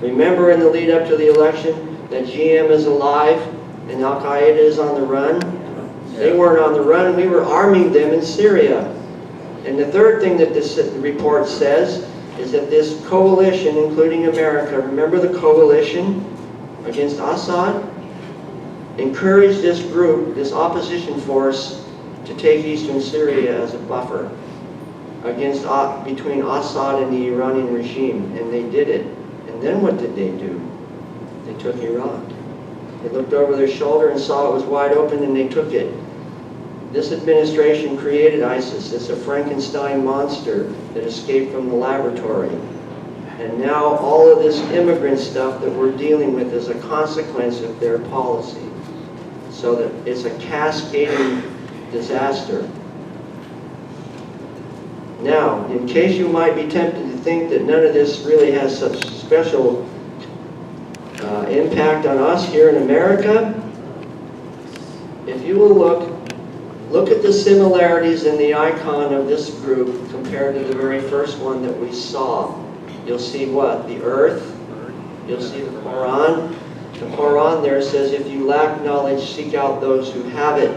Remember in the lead up to the election that GM is alive and Al-Qaeda is on the run? They weren't on the run. We were arming them in Syria. And the third thing that this report says is that this coalition, including America, remember the coalition against Assad? Encouraged this group, this opposition force, to take eastern Syria as a buffer against between Assad and the Iranian regime, and they did it. And then what did they do? They took Iraq. They looked over their shoulder and saw it was wide open, and they took it. This administration created ISIS. It's a Frankenstein monster that escaped from the laboratory. And now all of this immigrant stuff that we're dealing with is a consequence of their policy. So that it's a cascading disaster. Now, in case you might be tempted to think that none of this really has such special impact on us here in America, if you will look at the similarities in the icon of this group compared to the very first one that we saw. You'll see what? The earth. You'll see the Quran. The Quran there says, if you lack knowledge, seek out those who have it.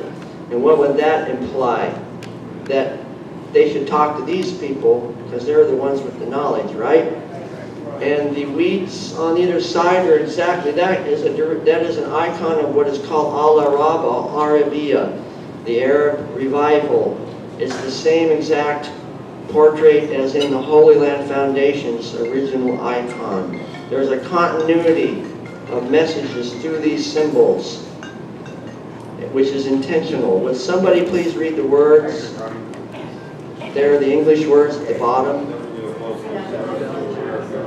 And what would that imply? That they should talk to these people because they're the ones with the knowledge, right? And the weeds on either side are exactly that. That is an icon of what is called Al-Araba, Arabiya, the Arab revival. It's the same exact portrait as in the Holy Land Foundation's original icon. There's a continuity of messages through these symbols, which is intentional. Would somebody please read the words? There are the English words at the bottom.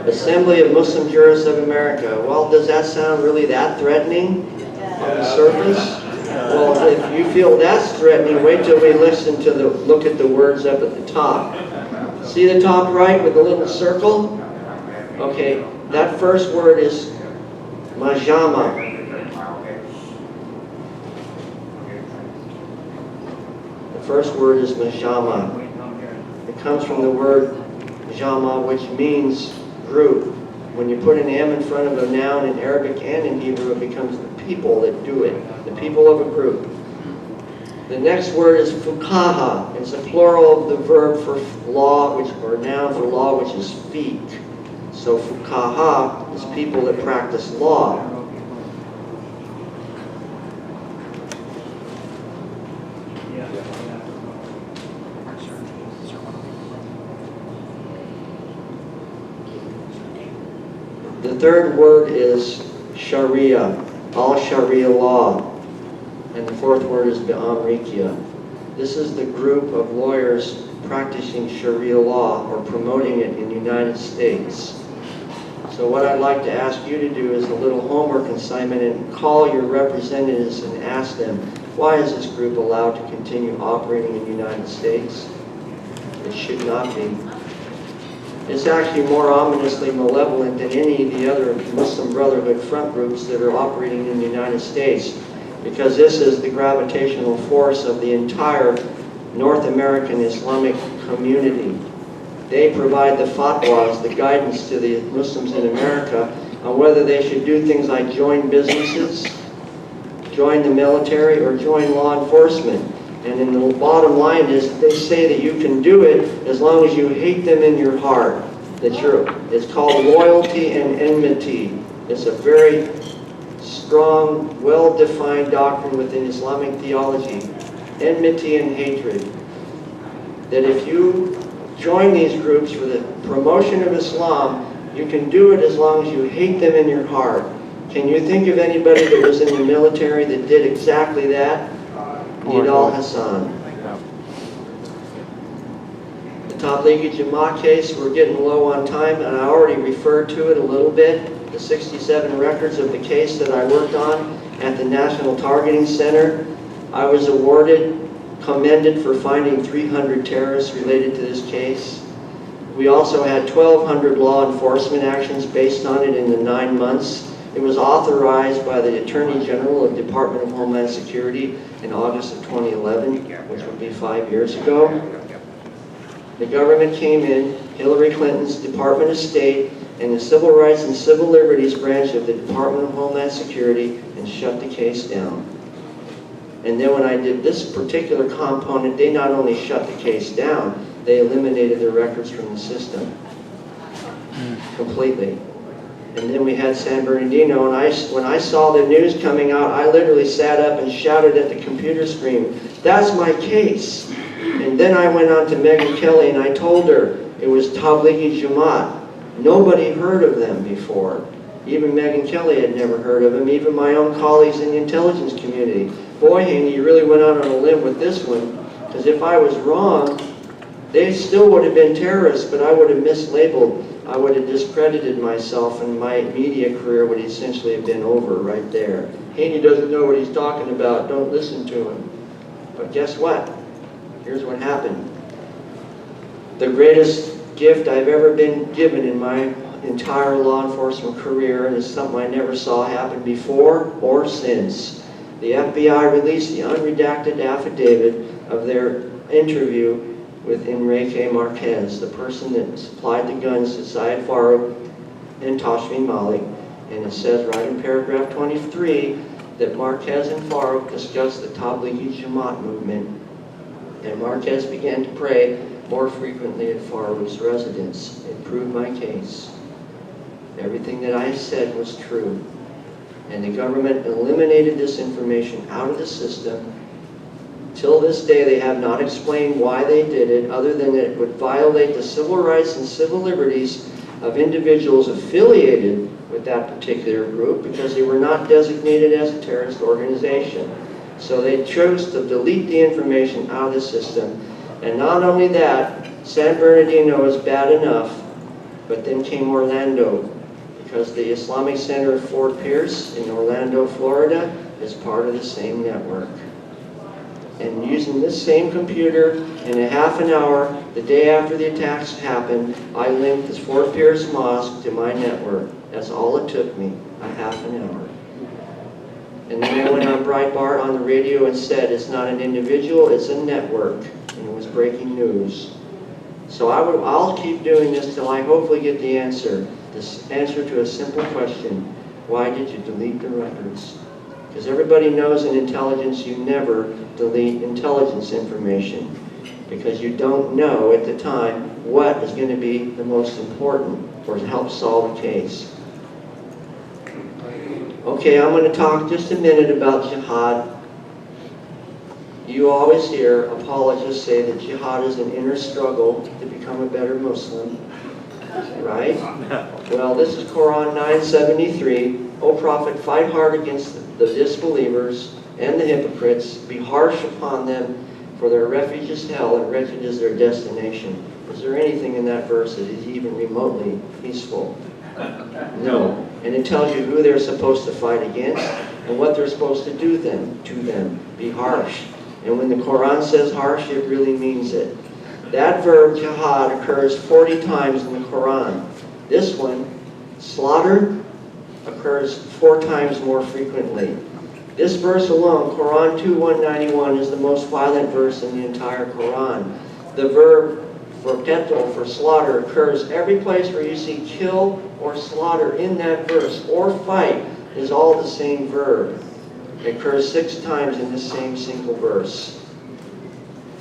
Assembly of Muslim Jurists of America. Well, does that sound really that threatening on the surface? Well, if you feel that's threatening, wait till we look at the words up at the top. See the top right with the little circle? Okay, that first word is Majama. The first word is Majama. It comes from the word Jama, which means group. When you put an M in front of a noun in Arabic and in Hebrew, it becomes the people that do it, the people of a group. The next word is fuqaha. It's a plural of the verb for law, or noun for law, which is fiqh. So fuqaha is people that practice law. The third word is Sharia, all Sharia law. And the fourth word is Bi'amrikia. This is the group of lawyers practicing Sharia law or promoting it in the United States. So what I'd like to ask you to do is a little homework assignment and call your representatives and ask them, why is this group allowed to continue operating in the United States? It should not be. It's actually more ominously malevolent than any of the other Muslim Brotherhood front groups that are operating in the United States, because this is the gravitational force of the entire North American Islamic community. They provide the fatwas, the guidance to the Muslims in America on whether they should do things like join businesses, join the military, or join law enforcement. And in the bottom line is they say that you can do it as long as you hate them in your heart. It's called loyalty and enmity. It's a very strong, well-defined doctrine within Islamic theology. Enmity and hatred. That if you join these groups for the promotion of Islam, you can do it as long as you hate them in your heart. Can you think of anybody that was in the military that did exactly that? Nidal Hassan. The Tablighi Jamaat case, we're getting low on time, and I already referred to it a little bit. The 67 records of the case that I worked on at the National Targeting Center. I was commended for finding 300 terrorists related to this case. We also had 1,200 law enforcement actions based on it in the 9 months. It was authorized by the Attorney General of the Department of Homeland Security in August of 2011, which would be 5 years ago. The government came in, Hillary Clinton's Department of State and the Civil Rights and Civil Liberties branch of the Department of Homeland Security and shut the case down. And then when I did this particular component, they not only shut the case down, they eliminated the records from the system completely. And then we had San Bernardino, and when I saw the news coming out, I literally sat up and shouted at the computer screen, "That's my case!" And then I went on to Megyn Kelly and I told her it was Tablighi Jamaat. Nobody heard of them before. Even Megyn Kelly had never heard of them, even my own colleagues in the intelligence community. Boy, Haney, you really went out on a limb with this one, because if I was wrong, they still would have been terrorists, but I would have mislabeled. I would have discredited myself, and my media career would essentially have been over right there. Haney doesn't know what he's talking about. Don't listen to him. But guess what? Here's what happened. The greatest gift I've ever been given in my entire law enforcement career, and it's something I never saw happen before or since. The FBI released the unredacted affidavit of their interview with Enrique Marquez, the person that supplied the guns to Syed Farook and Tashfeen Malik. And it says right in paragraph 23 that Marquez and Farook discussed the Tablighi Jamaat movement, and Marquez began to pray more frequently at Farouk's residence. It proved my case. Everything that I said was true. And the government eliminated this information out of the system. Till this day, they have not explained why they did it, other than that it would violate the civil rights and civil liberties of individuals affiliated with that particular group, because they were not designated as a terrorist organization. So they chose to delete the information out of the system. And not only that, San Bernardino is bad enough, but then came Orlando, because the Islamic Center of Fort Pierce in Orlando, Florida, is part of the same network. And using this same computer, in a half an hour, the day after the attacks happened, I linked this Fort Pierce mosque to my network. That's all it took me, a half an hour. And then I went on Breitbart on the radio and said, it's not an individual, it's a network. And it was breaking news. So I'll keep doing this till I hopefully get the answer. This answer to a simple question: why did you delete the records? Because everybody knows in intelligence you never delete intelligence information, because you don't know at the time what is going to be the most important or to help solve a case. Okay, I'm going to talk just a minute about jihad. You always hear apologists say that jihad is an inner struggle to become a better Muslim, right? Well, this is Quran 9:73. O Prophet, fight hard against the disbelievers and the hypocrites. Be harsh upon them, for their refuge is hell, and wretched is their destination. Is there anything in that verse that is even remotely peaceful? No. And it tells you who they're supposed to fight against and what they're supposed to do to them. Be harsh. And when the Quran says harsh, it really means it. That verb, jihad, occurs 40 times in the Quran. This one, slaughter, occurs 4 times more frequently. This verse alone, Quran 2:191, is the most violent verse in the entire Quran. The verb for qatl, for slaughter, occurs every place where you see kill or slaughter in that verse, or fight, is all the same verb. It occurs 6 times in the same single verse.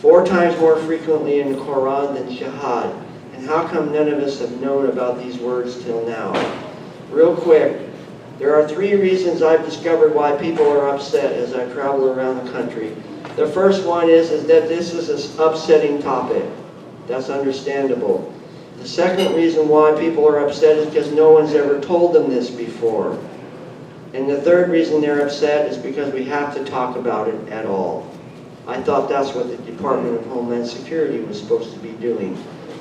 4 times more frequently in the Quran than jihad. And how come none of us have known about these words till now? Real quick, there are 3 reasons I've discovered why people are upset as I travel around the country. The first one is that this is an upsetting topic. That's understandable. The second reason why people are upset is because no one's ever told them this before. And the third reason they're upset is because we have to talk about it at all. I thought that's what the Department of Homeland Security was supposed to be doing,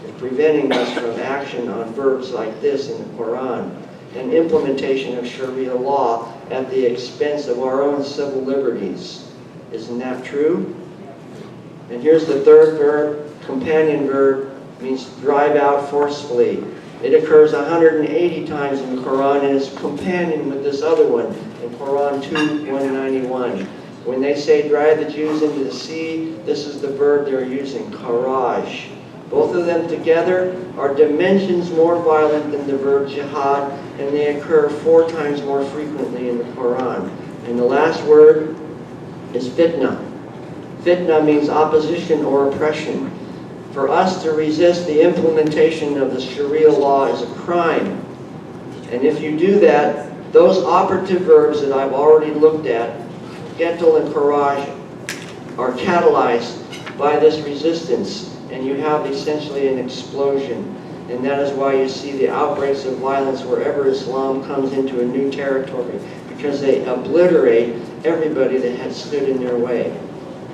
is preventing us from action on verbs like this in the Quran, and implementation of Sharia law at the expense of our own civil liberties. Isn't that true? And here's the third verb, companion verb, means drive out forcefully. It occurs 180 times in the Quran, and is companion with this other one in Quran 2:191. When they say drive the Jews into the sea, this is the verb they're using, kharaj. Both of them together are dimensions more violent than the verb jihad, and they occur 4 times more frequently in the Quran. And the last word is fitna. Fitna means opposition or oppression. For us to resist the implementation of the Sharia law is a crime. And if you do that, those operative verbs that I've already looked at, getel and courage, are catalyzed by this resistance, and you have essentially an explosion. And that is why you see the outbreaks of violence wherever Islam comes into a new territory, because they obliterate everybody that had stood in their way.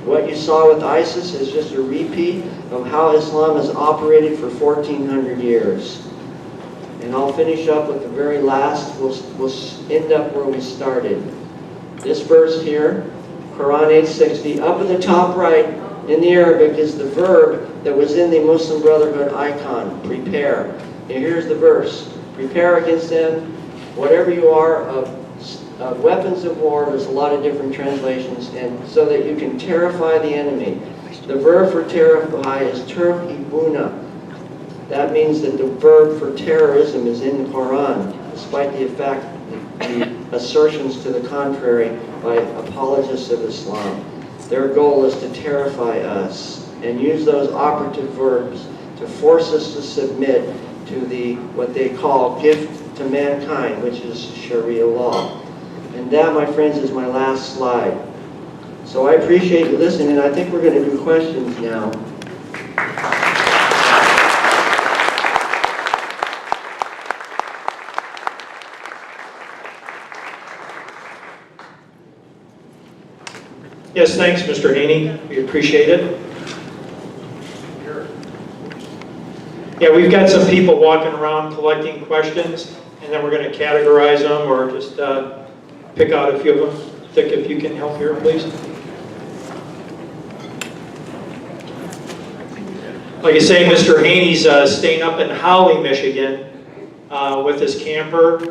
What you saw with ISIS is just a repeat of how Islam has operated for 1400 years. And I'll finish up with the very last. We'll end up where we started. This verse here, Quran 860, up in the top right in the Arabic is the verb that was in the Muslim Brotherhood icon, prepare. And here's the verse. Prepare against them, whatever you are, of weapons of war. There's a lot of different translations, and so that you can terrify the enemy. The verb for terrify is turhibuna. That means that the verb for terrorism is in the Quran, despite the assertions to the contrary by apologists of Islam. Their goal is to terrify us and use those operative verbs to force us to submit to what they call gift to mankind, which is Sharia law. And that, my friends, is my last slide. So I appreciate you listening. I think we're going to do questions now. Yes, thanks, Mr. Haney. We appreciate it. Yeah, we've got some people walking around collecting questions, and then we're going to categorize them or just pick out a few of them. Dick, if you can help here, please. Like you say, Mr. Haney's staying up in Holly, Michigan with his camper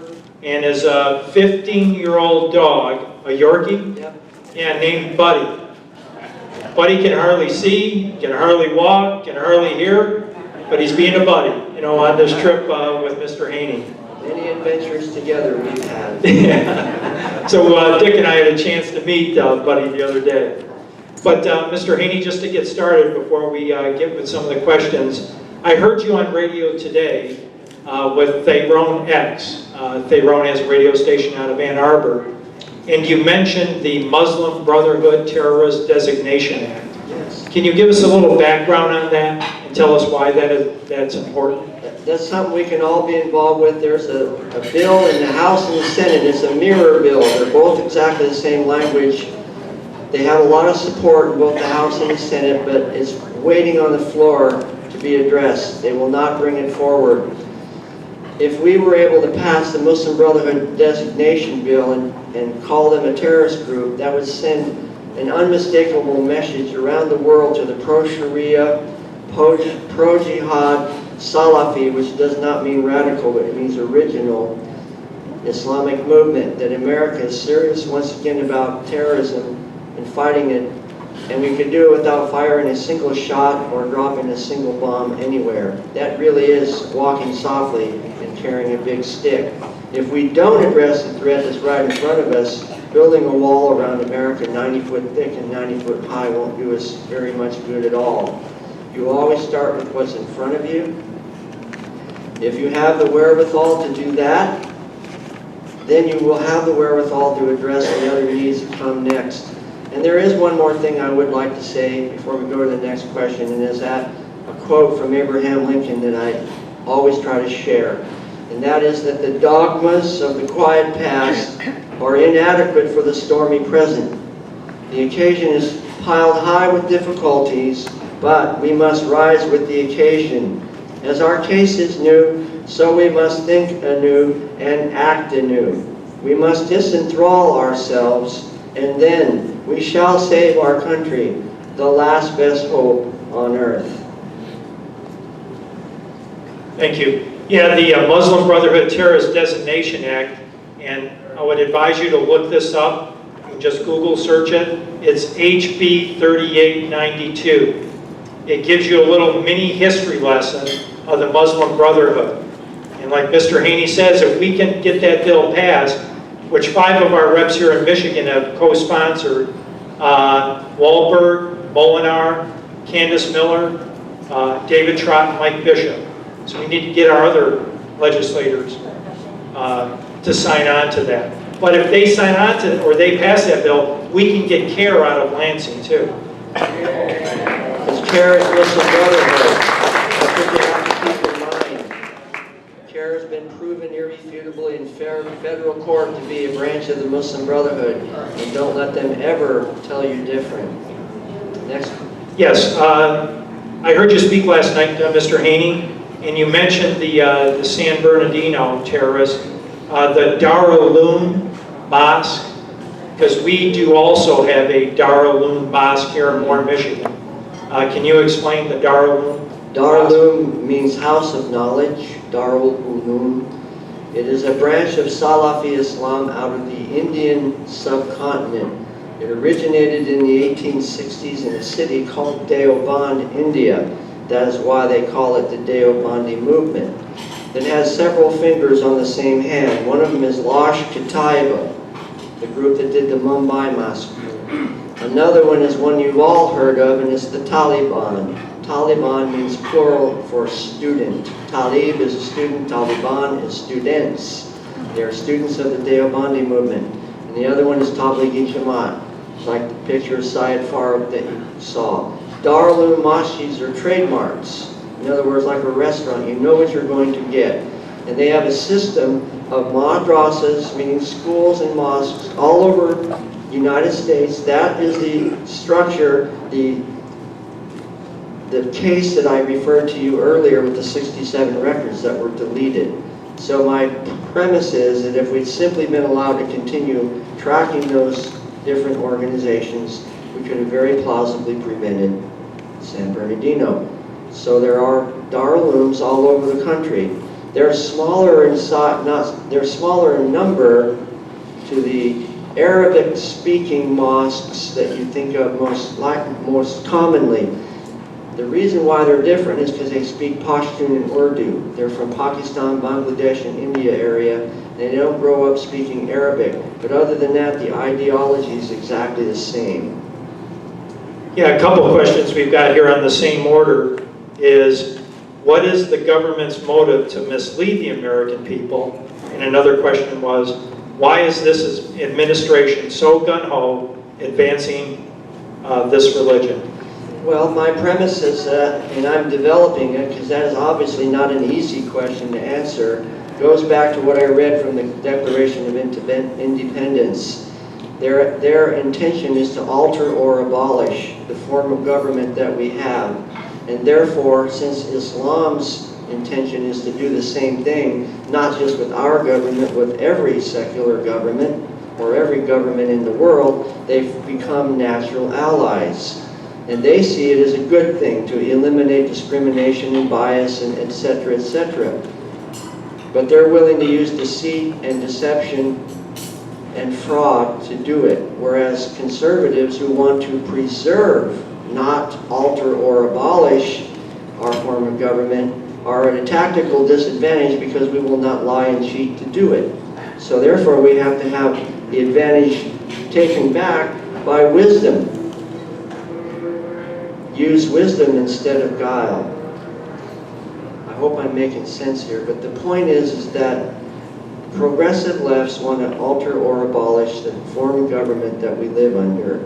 and his 15-year-old dog, a Yorkie. Yep. Yeah, named Buddy. Buddy can hardly see, can hardly walk, can hardly hear, but he's being a buddy, on this trip with Mr. Haney. Many adventures together we've had. Yeah. So Dick and I had a chance to meet Buddy the other day. But Mr. Haney, just to get started before we get with some of the questions, I heard you on radio today with Theron X. Theron has a radio station out of Ann Arbor. And you mentioned the Muslim Brotherhood Terrorist Designation Act. Yes. Can you give us a little background on that and tell us why that's important? That's something we can all be involved with. There's a bill in the House and the Senate. It's a mirror bill. They're both exactly the same language. They have a lot of support in both the House and the Senate, but it's waiting on the floor to be addressed. They will not bring it forward. If we were able to pass the Muslim Brotherhood designation bill and call them a terrorist group, that would send an unmistakable message around the world to the pro-Sharia, pro-Jihad, Salafi, which does not mean radical, but it means original Islamic movement, that America is serious once again about terrorism and fighting it, and we could do it without firing a single shot or dropping a single bomb anywhere. That really is walking softly and carrying a big stick. If we don't address the threat that's right in front of us, building a wall around America 90 foot thick and 90 foot high won't do us very much good at all. You always start with what's in front of you. If you have the wherewithal to do that, then you will have the wherewithal to address the other needs that come next. And there is one more thing I would like to say before we go to the next question, and is that a quote from Abraham Lincoln that I always try to share. And that is that the dogmas of the quiet past are inadequate for the stormy present. The occasion is piled high with difficulties, but we must rise with the occasion. As our case is new, so we must think anew and act anew. We must disenthrall ourselves, and then we shall save our country, the last best hope on earth. Thank you. Yeah, the Muslim Brotherhood Terrorist Designation Act, and I would advise you to look this up. You can just Google search it. It's HB 3892. it gives you a little mini history lesson of the Muslim Brotherhood. And like Mr. Haney says, if we can get that bill passed, which 5 of our reps here in Michigan have co-sponsored, Wahlberg, Molinar, Candace Miller, David Trott, and Mike Bishop. So we need to get our other legislators to sign on to that. But if they sign on to, or they pass that bill, we can get CARE out of Lansing too. Because CARE is Muslim Brotherhood. That's what you have to keep in mind. CARE has been proven irrefutably in federal court to be a branch of the Muslim Brotherhood. And don't let them ever tell you different. Next. Yes, I heard you speak last night, Mr. Haney, and you mentioned the San Bernardino terrorist, the Darul-Uloom Mosque, because we do also have a Darul-Uloom Mosque here in Warren, Michigan. Can you explain the Darul-Uloom? Darul-Uloom means house of knowledge, Darul-Uloom. It is a branch of Salafi Islam out of the Indian subcontinent. It originated in the 1860s in a city called Deoband, India. That is why they call it the Deobandi movement. It has several fingers on the same hand. One of them is Lashkar-e-Taiba, the group that did the Mumbai massacre. Another one is one you've all heard of, and it's the Taliban. Taliban means plural for student. Talib is a student, Taliban is students. They are students of the Deobandi movement. And the other one is Tablighi Jamaat, like the picture of Syed Farooq that you saw. Darul-Uloom masjids are trademarks. In other words, like a restaurant, you know what you're going to get. And they have a system of madrasas, meaning schools and mosques, all over the United States. That is the structure, the case that I referred to you earlier with the 67 records that were deleted. So my premise is that if we'd simply been allowed to continue tracking those different organizations, we could have very plausibly prevented San Bernardino. So there are Darul-Ulooms all over the country. They're smaller in size, they're smaller in number to the Arabic-speaking mosques that you think of most commonly. The reason why they're different is because they speak Pashtun and Urdu. They're from Pakistan, Bangladesh, and India area. They don't grow up speaking Arabic. But other than that, the ideology is exactly the same. Yeah, a couple of questions we've got here on the same order is, what is the government's motive to mislead the American people? And another question was, why is this administration so gung-ho advancing this religion? Well, my premise is, and I'm developing it because that is obviously not an easy question to answer, goes back to what I read from the Declaration of Independence. Their intention is to alter or abolish the form of government that we have. And therefore, since Islam's intention is to do the same thing, not just with our government, with every secular government or every government in the world, they've become natural allies. And they see it as a good thing to eliminate discrimination and bias and et cetera, et cetera. But they're willing to use deceit and deception and fraud to do it. Whereas conservatives who want to preserve, not alter or abolish our form of government, are at a tactical disadvantage because we will not lie and cheat to do it. So therefore we have to have the advantage taken back by wisdom. Use wisdom instead of guile. I hope I'm making sense here, but the point is that progressive lefts want to alter or abolish the form of government that we live under.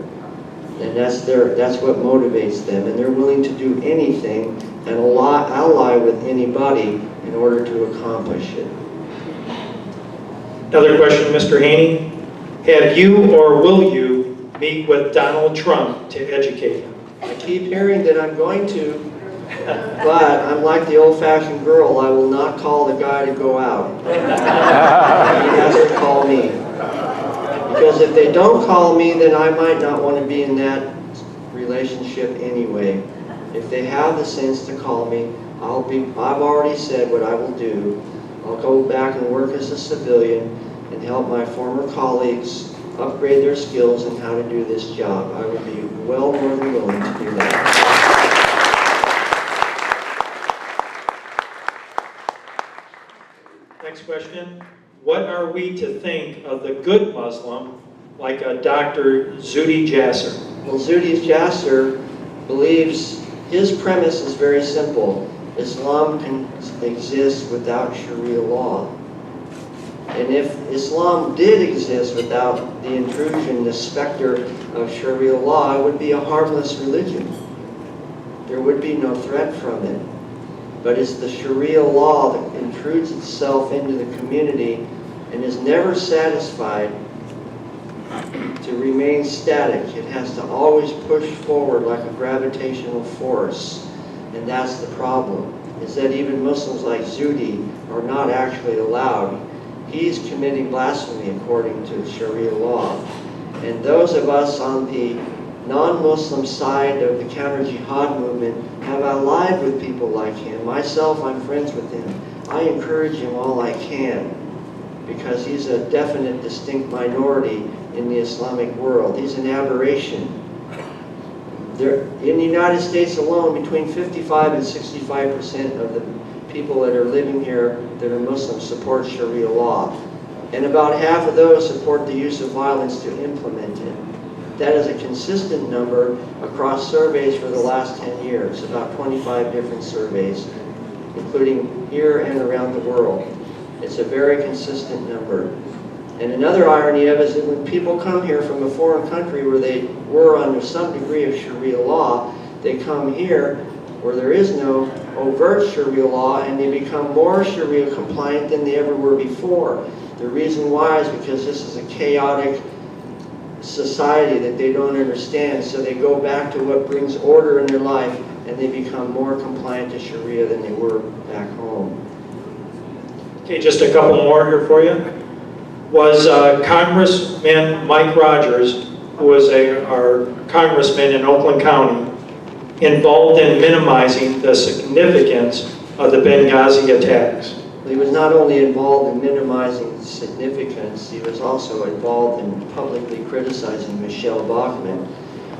And that's what motivates them. And they're willing to do anything and ally with anybody in order to accomplish it. Another question, Mr. Haney. Have you or will you meet with Donald Trump to educate him? I keep hearing that I'm going to, but I'm like the old-fashioned girl. I will not call the guy to go out. He has to call me. Because if they don't call me, then I might not want to be in that relationship anyway. If they have the sense to call me, I've already said what I will do. I'll go back and work as a civilian and help my former colleagues upgrade their skills in how to do this job. I would be well more than willing to do that. Next question. What are we to think of the good Muslim, like a Dr. Zuhdi Jasser? Well, Zuhdi Jasser believes, his premise is very simple. Islam can exist without Sharia law. And if Islam did exist without the intrusion, the specter of Sharia law, it would be a harmless religion. There would be no threat from it. But it's the Sharia law that intrudes itself into the community and is never satisfied to remain static. It has to always push forward like a gravitational force. And that's the problem, is that even Muslims like Zuhdi are not actually allowed. He's committing blasphemy according to Sharia law. And those of us on the non-Muslim side of the counter-jihad movement have allied with people like him. Myself, I'm friends with him. I encourage him all I can, because he's a definite, distinct minority in the Islamic world. He's an aberration. In the United States alone, between 55 and 65% of the people that are living here that are Muslims support Sharia law. And about half of those support the use of violence to implement it. That is a consistent number across surveys for the last 10 years, about 25 different surveys, including here and around the world. It's a very consistent number. And another irony of it is that when people come here from a foreign country where they were under some degree of Sharia law, they come here where there is no overt Sharia law and they become more Sharia compliant than they ever were before. The reason why is because this is a chaotic society that they don't understand, so they go back to what brings order in their life and they become more compliant to Sharia than they were back home. Okay, just a couple more here for you. Was Congressman Mike Rogers, who was our congressman in Oakland County, involved in minimizing the significance of the Benghazi attacks? He was not only involved in minimizing significance, he was also involved in publicly criticizing Michelle Bachmann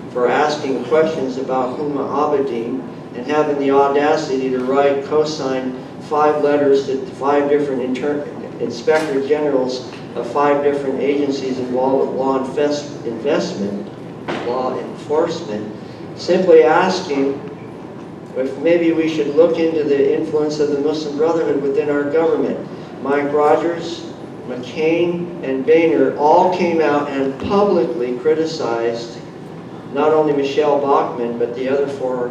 for asking questions about Huma Abedin and having the audacity to write, co-sign 5 letters to 5 different inspector generals of 5 different agencies involved with law enforcement, simply asking if maybe we should look into the influence of the Muslim Brotherhood within our government. Mike Rogers, McCain, and Boehner all came out and publicly criticized not only Michelle Bachmann, but the other 4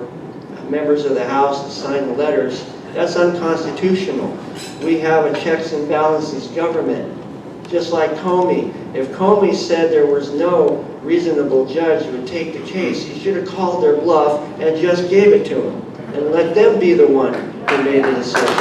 members of the House that signed the letters. That's unconstitutional. We have a checks and balances government. Just like Comey. If Comey said there was no reasonable judge who would take the case, he should have called their bluff and just gave it to them and let them be the one who made the decision. So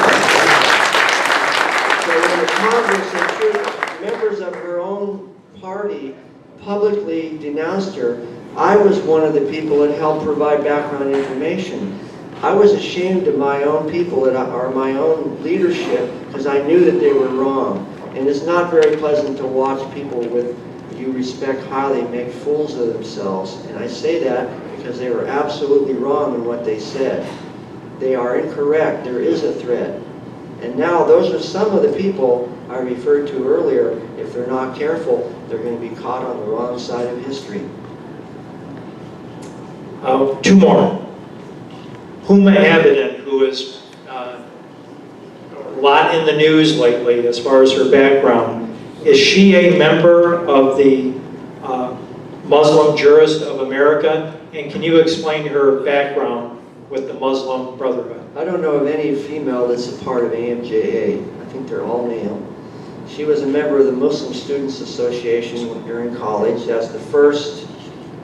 when the Congress and members of her own party publicly denounced her, I was one of the people that helped provide background information. I was ashamed of my own people or my own leadership because I knew that they were wrong. And it's not very pleasant to watch people with you respect highly make fools of themselves. And I say that because they were absolutely wrong in what they said. They are incorrect. There is a threat. And now those are some of the people I referred to earlier. If they're not careful, they're going to be caught on the wrong side of history. 2 more. Huma Abedin, who is a lot in the news lately as far as her background. Is she a member of the Muslim Jurist of America? And can you explain her background with the Muslim Brotherhood? I don't know of any female that's a part of AMJA. I think they're all male. She was a member of the Muslim Students Association during college. That's the first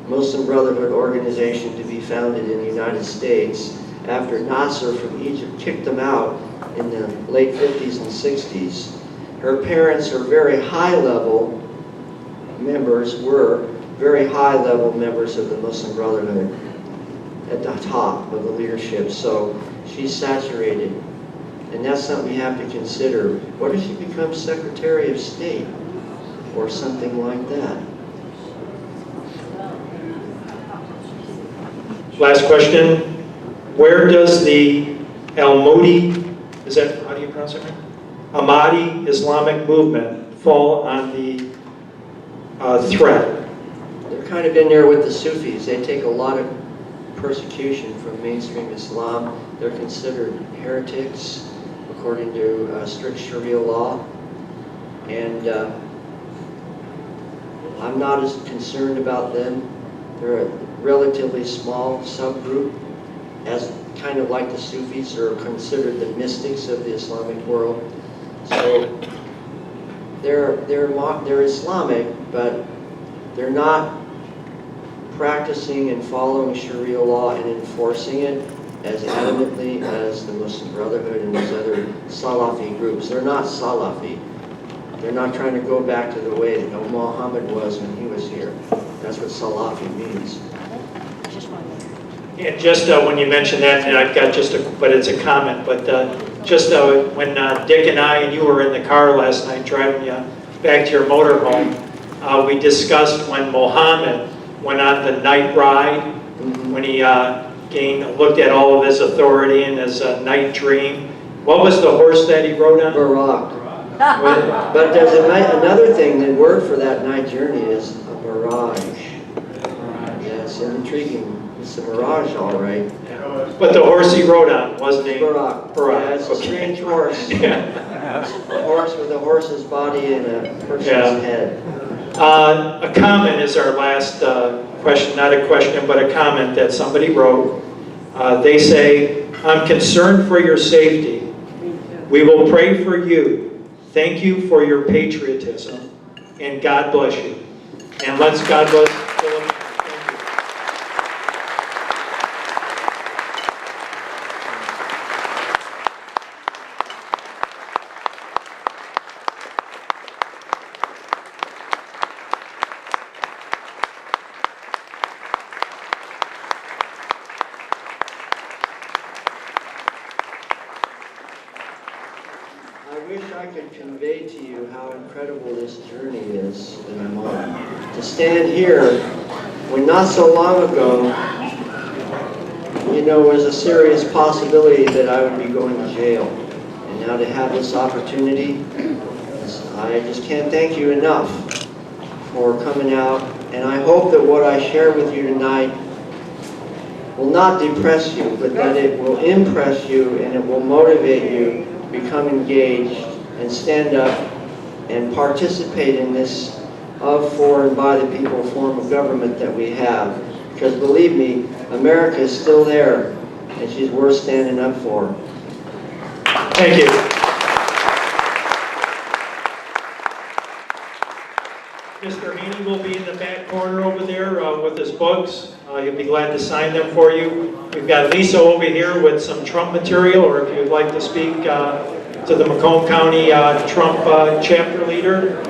Muslim Brotherhood organization to be founded in the United States after Nasser from Egypt kicked them out in the late 50s and 60s. Her parents are very high-level members, were very high-level members of the Muslim Brotherhood at the top of the leadership, so she's saturated. And that's something you have to consider. What if she becomes Secretary of State or something like that? Last question. Where does the Al-Modi, is that, how do you pronounce it? Ahmadi Islamic movement fall on the threat? They're kind of in there with the Sufis. They take a lot of persecution from mainstream Islam. They're considered heretics according to strict Sharia law. And I'm not as concerned about them. They're a relatively small subgroup, as kind of like the Sufis are considered the mystics of the Islamic world. So they're Islamic, but they're not practicing and following Sharia law and enforcing it as adamantly as the Muslim Brotherhood and these other Salafi groups. They're not Salafi. They're not trying to go back to the way that Muhammad was when he was here. That's what Salafi means. And just when you mentioned that, and I've got but it's a comment, but just when Dick and I and you were in the car last night driving you back to your motorhome, we discussed when Muhammad went on the night ride, when he looked at all of his authority in his night dream. What was the horse that he rode on? Barak. But there's another thing, the word for that night journey is a mirage. Yeah, it's intriguing. It's a mirage, all right. Yeah. But the horse he rode on wasn't named Barak. Yeah, it's a strange horse. Yeah. A horse with a horse's body and a person's head. A comment is our last question, not a question, but a comment that somebody wrote. They say, I'm concerned for your safety. We will pray for you. Thank you for your patriotism, and God bless you. And let's God bless Philip. Thank you. I wish I could convey to you how incredible this journey is that I'm on. To stand here when not so long ago, was a serious possibility that I would be going to jail. And now to have this opportunity, I just can't thank you enough for coming out. And I hope that what I share with you tonight will not depress you, but that it will impress you and it will motivate you to become engaged and stand up and participate in this of, for, and by the people form of government that we have. Because believe me, America is still there, and she's worth standing up for. Thank you. Mr. Haney will be in the back corner over there with his books. He'll be glad to sign them for you. We've got Lisa over here with some Trump material, or if you'd like to speak to the Macomb County Trump chapter leader.